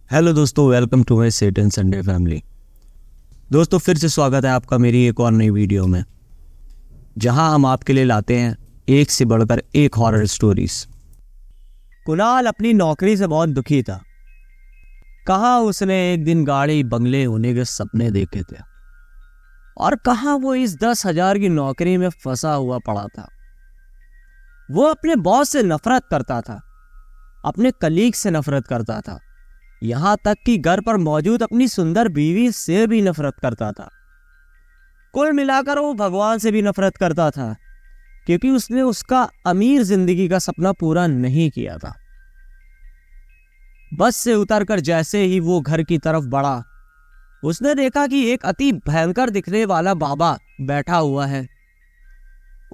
Hello दोस्तों, welcome to my set Sunday family. दोस्तों, फिर से स्वागत है आपका मेरी एक और नई वीडियो में, जहां हम आपके लिए लाते हैं एक से बढ़कर एक हॉरर स्टोरीज। कुणाल अपनी नौकरी से बहुत दुखी था। कहाँ उसने एक दिन गाड़ी बंगले होने के सपने देखे थे और कहाँ वो इस 10,000 की नौकरी में फंसा हुआ पड़ा था। वो अपने बॉस से नफरत करता था, अपने कलीग से नफरत करता था, यहां तक कि घर पर मौजूद अपनी सुंदर बीवी से भी नफरत करता था। कुल मिलाकर वो भगवान से भी नफरत करता था, क्योंकि उसने उसका अमीर जिंदगी का सपना पूरा नहीं किया था। बस से उतरकर जैसे ही वो घर की तरफ बढ़ा, उसने देखा कि एक अति भयंकर दिखने वाला बाबा बैठा हुआ है।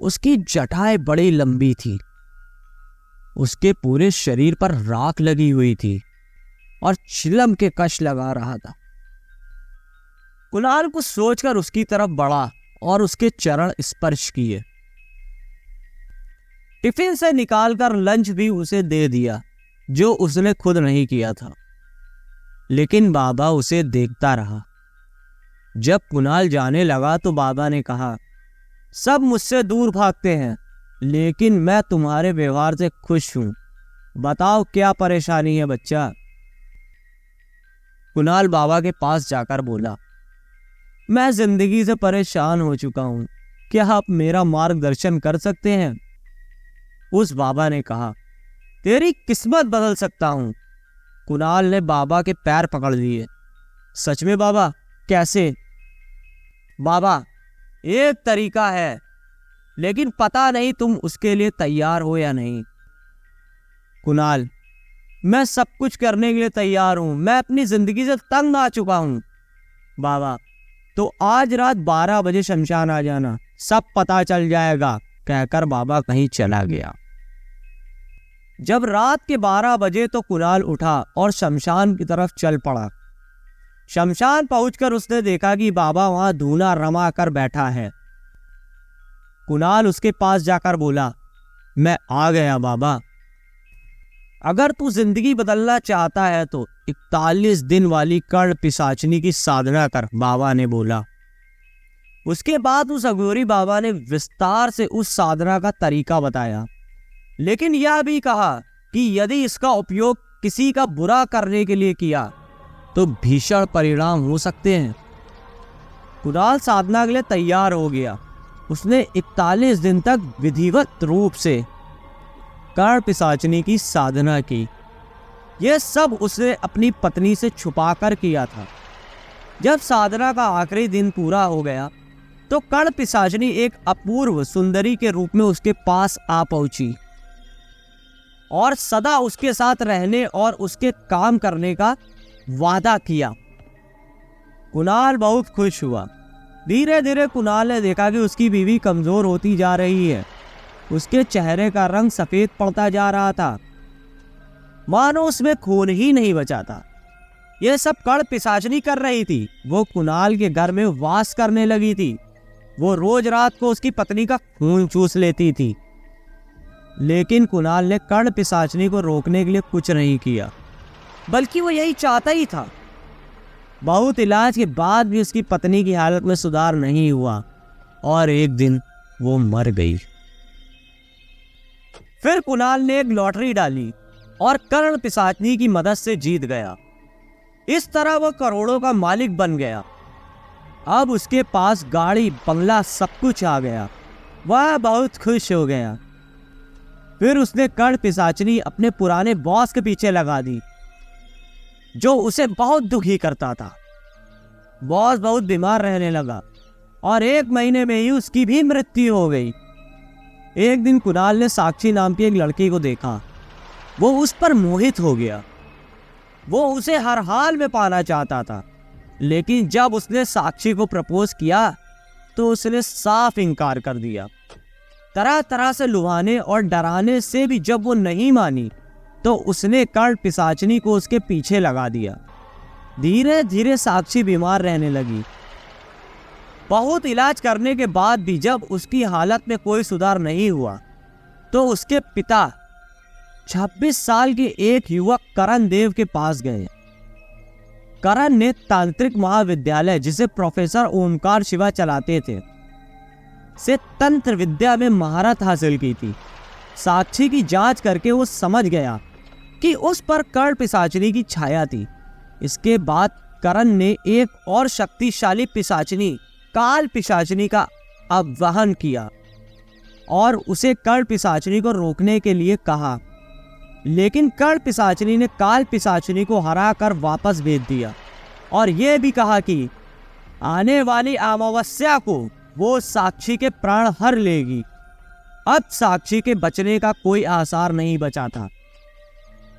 उसकी जटाएं बड़ी लंबी थी, उसके पूरे शरीर पर राख लगी हुई थी और चिलम के कश लगा रहा था। कुणाल कुछ सोचकर उसकी तरफ बढ़ा और उसके चरण स्पर्श किए। टिफिन से निकालकर लंच भी उसे दे दिया, जो उसने खुद नहीं किया था। लेकिन बाबा उसे देखता रहा। जब कुणाल जाने लगा तो बाबा ने कहा, सब मुझसे दूर भागते हैं, लेकिन मैं तुम्हारे व्यवहार से खुश हूं। बताओ क्या परेशानी है बच्चा। कुणाल बाबा के पास जाकर बोला, मैं जिंदगी से परेशान हो चुका हूं, क्या आप मेरा मार्गदर्शन कर सकते हैं। उस बाबा ने कहा, तेरी किस्मत बदल सकता हूं। कुणाल ने बाबा के पैर पकड़ लिए। सच में बाबा, कैसे। बाबा, एक तरीका है, लेकिन पता नहीं तुम उसके लिए तैयार हो या नहीं। कुणाल, मैं सब कुछ करने के लिए तैयार हूं, मैं अपनी जिंदगी से तंग आ चुका हूं। बाबा, तो आज रात 12 बजे शमशान आ जाना, सब पता चल जाएगा, कहकर बाबा कहीं चला गया। जब रात के 12 बजे तो कुणाल उठा और शमशान की तरफ चल पड़ा। शमशान पहुंचकर उसने देखा कि बाबा वहां धूना रमा कर बैठा है। कुणाल उसके पास जाकर बोला, मैं आ गया बाबा। अगर तू जिंदगी बदलना चाहता है तो 41 दिन वाली कर्ण पिशाचनी की साधना कर, बाबा ने बोला। उसके बाद उस अघोरी बाबा ने विस्तार से उस साधना का तरीका बताया, लेकिन यह भी कहा कि यदि इसका उपयोग किसी का बुरा करने के लिए किया तो भीषण परिणाम हो सकते हैं। कुणाल साधना के लिए तैयार हो गया। उसने 41 दिन तक विधिवत रूप से कर्ण पिशाचनी की साधना की। यह सब उसने अपनी पत्नी से छुपाकर किया था। जब साधना का आखिरी दिन पूरा हो गया तो कर्ण पिशाचनी एक अपूर्व सुंदरी के रूप में उसके पास आ पहुंची और सदा उसके साथ रहने और उसके काम करने का वादा किया। कुणाल बहुत खुश हुआ। धीरे धीरे कुणाल ने देखा कि उसकी बीवी कमजोर होती जा रही है। उसके चेहरे का रंग सफेद पड़ता जा रहा था, मानो उसमें खून ही नहीं बचा था। यह सब कर्ण पिशाचनी कर रही थी। वो कुणाल के घर में वास करने लगी थी। वो रोज रात को उसकी पत्नी का खून चूस लेती थी। लेकिन कुणाल ने कर्ण पिशाचनी को रोकने के लिए कुछ नहीं किया, बल्कि वो यही चाहता ही था। बहुत इलाज के बाद भी उसकी पत्नी की हालत में सुधार नहीं हुआ और एक दिन वो मर गई। फिर कुणाल ने एक लॉटरी डाली और कर्ण पिशाचनी की मदद से जीत गया। इस तरह वह करोड़ों का मालिक बन गया। अब उसके पास गाड़ी, बंगला, सब कुछ आ गया। वह बहुत खुश हो गया। फिर उसने कर्ण पिशाचनी अपने पुराने बॉस के पीछे लगा दी, जो उसे बहुत दुखी करता था। बॉस बहुत बीमार रहने लगा और 1 महीने में ही उसकी भी मृत्यु हो गई। एक दिन कुणाल ने साक्षी नाम की एक लड़की को देखा। वो उस पर मोहित हो गया। वो उसे हर हाल में पाना चाहता था, लेकिन जब उसने साक्षी को प्रपोज किया तो उसने साफ इनकार कर दिया। तरह तरह से लुभाने और डराने से भी जब वो नहीं मानी तो उसने कर्ण पिशाचनी को उसके पीछे लगा दिया। धीरे धीरे साक्षी बीमार रहने लगी। बहुत इलाज करने के बाद भी जब उसकी हालत में कोई सुधार नहीं हुआ तो उसके पिता 26 साल के एक युवक करण देव के पास गए। करण ने तांत्रिक महाविद्यालय, जिसे प्रोफेसर ओमकार शिवा चलाते थे, से तंत्र विद्या में महारत हासिल की थी। साक्षी की जांच करके वो समझ गया कि उस पर कर्ण पिशाचिनी की छाया थी। इसके बाद करण ने एक और शक्तिशाली पिशाचिनी, काल पिशाचिनी का आवाहन किया और उसे कर्ण पिशाचिनी को रोकने के लिए कहा, लेकिन कर्ण पिशाचिनी ने काल पिशाचिनी को हराकर वापस भेज दिया और यह भी कहा कि आने वाली अमावस्या को वो साक्षी के प्राण हर लेगी। अब साक्षी के बचने का कोई आसार नहीं बचा था।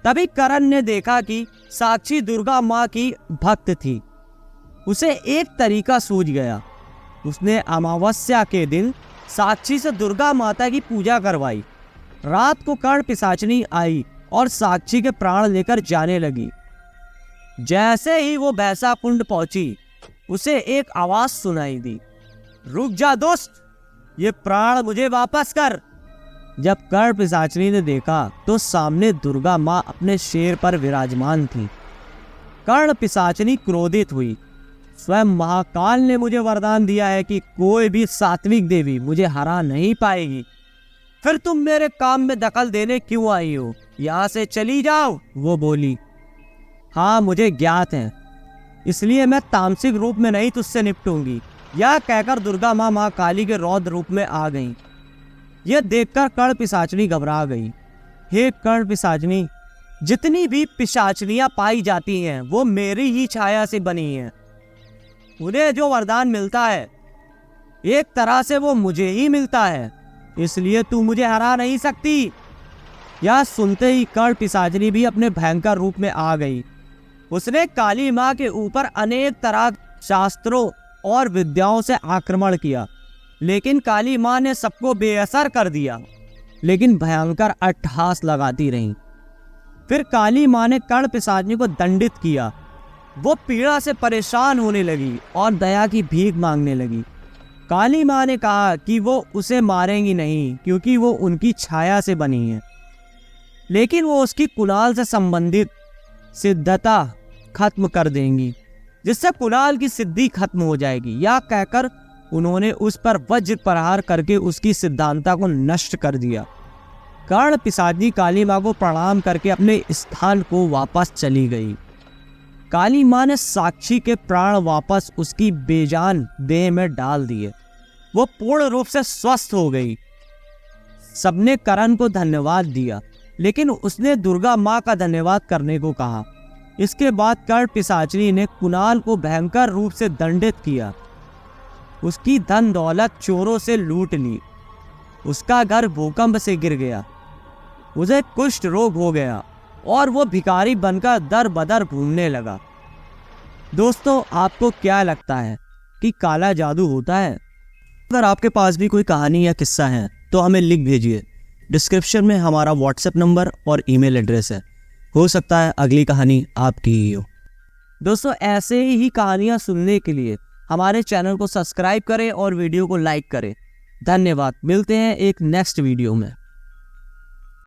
तभी करण ने देखा कि साक्षी दुर्गा माँ की भक्त थी। उसे एक तरीका सूझ गया। उसने अमावस्या के दिन साक्षी से दुर्गा माता की पूजा करवाई। रात को कर्ण पिशाचिनी आई और साक्षी के प्राण लेकर जाने लगी। जैसे ही वो भैंसा कुंड पहुंची, उसे एक आवाज सुनाई दी, रुक जा दोस्त, ये प्राण मुझे वापस कर। जब कर्ण पिशाचिनी ने देखा तो सामने दुर्गा माँ अपने शेर पर विराजमान थी। कर्ण पिशाचिनी क्रोधित हुई। स्वयं महाकाल ने मुझे वरदान दिया है कि कोई भी सात्विक देवी मुझे हरा नहीं पाएगी। फिर तुम मेरे काम में दखल देने क्यों आई हो? यहाँ से चली जाओ, वो बोली। हाँ, मुझे ज्ञात है, इसलिए मैं तामसिक रूप में नहीं तुझसे निपटूंगी। यह कहकर दुर्गा माँ महाकाली के रौद्र रूप में आ गईं। यह देखकर कर्ण पिशाचिनी घबरा गई। हे कर्ण पिशाचिनी, जितनी भी पिशाचनियां पाई जाती हैं वो मेरी ही छाया से बनी हैं। उन्हें जो वरदान मिलता है एक तरह से वो मुझे ही मिलता है, इसलिए तू मुझे हरा नहीं सकती। यह सुनते ही कर्ण पिशाचिनी भी अपने भयंकर रूप में आ गई। उसने काली माँ के ऊपर अनेक तरह शास्त्रों और विद्याओं से आक्रमण किया, लेकिन काली माँ ने सबको बेअसर कर दिया, लेकिन भयंकर अट्टहास लगाती रही। फिर काली माँ ने कर्ण पिशाचिनी को दंडित किया। वो पीड़ा से परेशान होने लगी और दया की भीख मांगने लगी। काली माँ ने कहा कि वो उसे मारेंगी नहीं, क्योंकि वो उनकी छाया से बनी है, लेकिन वो उसकी कुणाल से संबंधित सिद्धता खत्म कर देंगी, जिससे कुणाल की सिद्धि खत्म हो जाएगी। यह कहकर उन्होंने उस पर वज्र प्रहार करके उसकी सिद्धांता को नष्ट कर दिया। कर्ण पिशाचिनी काली माँ को प्रणाम करके अपने स्थान को वापस चली गई। काली माँ ने साक्षी के प्राण वापस उसकी बेजान देह में डाल दिए। वो पूर्ण रूप से स्वस्थ हो गई। सबने करण को धन्यवाद दिया, लेकिन उसने दुर्गा माँ का धन्यवाद करने को कहा। इसके बाद कर्ण पिशाचिनी ने कुणाल को भयंकर रूप से दंडित किया। उसकी धन दौलत चोरों से लूट ली। उसका घर भूकंप से गिर गया। उसे कुष्ठ रोग हो गया और वो भिखारी बनकर दर बदर घूमने लगा। दोस्तों, आपको क्या लगता है कि काला जादू होता है? अगर आपके पास भी कोई कहानी या किस्सा है तो हमें लिख भेजिए। डिस्क्रिप्शन में हमारा व्हाट्सएप नंबर और ईमेल एड्रेस है। हो सकता है अगली कहानी आपकी ही हो। दोस्तों, ऐसे ही कहानियां सुनने के लिए हमारे चैनल को सब्सक्राइब करें और वीडियो को लाइक करें। धन्यवाद। मिलते हैं एक नेक्स्ट वीडियो में।